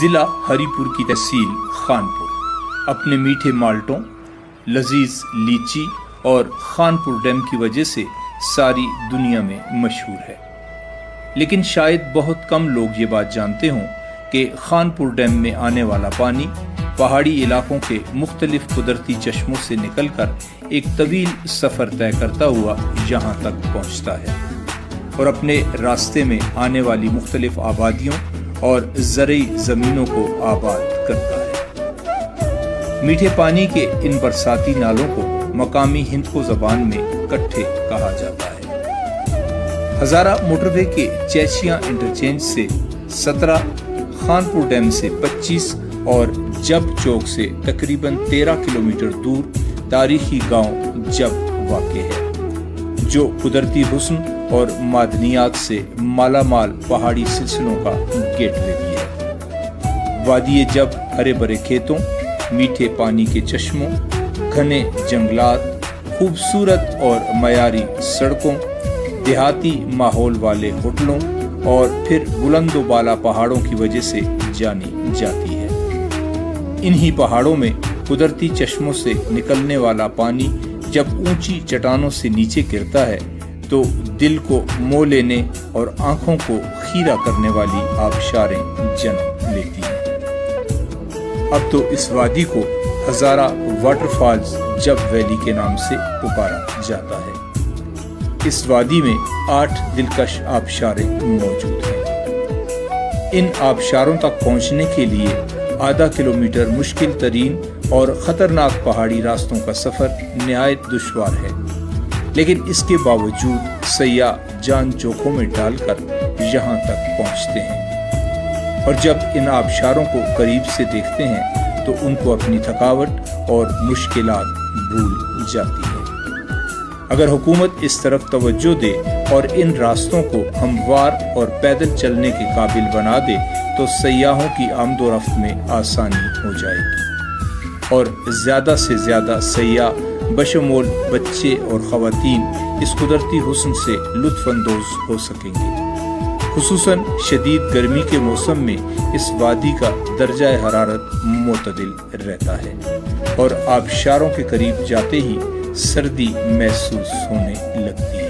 ضلع ہری پور کی تحصیل خانپور اپنے میٹھے مالٹوں، لذیذ لیچی اور خانپور ڈیم کی وجہ سے ساری دنیا میں مشہور ہے، لیکن شاید بہت کم لوگ یہ بات جانتے ہوں کہ خانپور ڈیم میں آنے والا پانی پہاڑی علاقوں کے مختلف قدرتی چشموں سے نکل کر ایک طویل سفر طے کرتا ہوا یہاں تک پہنچتا ہے اور اپنے راستے میں آنے والی مختلف آبادیوں اور زرعی زمینوں کو آباد کرتا ہے۔ میٹھے پانی کے ان برساتی نالوں کو مقامی ہندکو زبان میں کٹھے کہا جاتا ہے۔ ہزارہ موٹر وے کے چیچیاں انٹرچینج سے 17، خانپور ڈیم سے 25 اور جب چوک سے تقریباً 13 کلومیٹر دور تاریخی گاؤں جب واقع ہے، جو قدرتی حسن اور معدنیات سے مالا مال پہاڑی سلسلوں کا گیٹ وے بھی ہے۔ وادی جب ہرے بھرے کھیتوں، میٹھے پانی کے چشموں، گھنے جنگلات، خوبصورت اور معیاری سڑکوں، دیہاتی ماحول والے ہوٹلوں اور پھر بلند و بالا پہاڑوں کی وجہ سے جانی جاتی ہے۔ انہی پہاڑوں میں قدرتی چشموں سے نکلنے والا پانی جب اونچی چٹانوں سے نیچے گرتا ہے تو دل کو مو لینے اور آنکھوں کو خیرہ کرنے والی آبشاریں جنم لیتی ہیں۔ اب تو اس وادی کو ہزارہ واٹر فالز جب ویلی کے نام سے پکارا جاتا ہے۔ اس وادی میں 8 دلکش آبشاریں موجود ہیں۔ ان آبشاروں تک پہنچنے کے لیے آدھا کلومیٹر مشکل ترین اور خطرناک پہاڑی راستوں کا سفر نہایت دشوار ہے، لیکن اس کے باوجود سیاح جان جوکھوں میں ڈال کر یہاں تک پہنچتے ہیں، اور جب ان آبشاروں کو قریب سے دیکھتے ہیں تو ان کو اپنی تھکاوٹ اور مشکلات بھول جاتی ہے۔ اگر حکومت اس طرف توجہ دے اور ان راستوں کو ہموار اور پیدل چلنے کے قابل بنا دے تو سیاحوں کی آمد و رفت میں آسانی ہو جائے گی، اور زیادہ سے زیادہ سیاح بشمول بچے اور خواتین اس قدرتی حسن سے لطف اندوز ہو سکیں گے۔ خصوصاً شدید گرمی کے موسم میں اس وادی کا درجہ حرارت معتدل رہتا ہے اور آبشاروں کے قریب جاتے ہی سردی محسوس ہونے لگتی ہے۔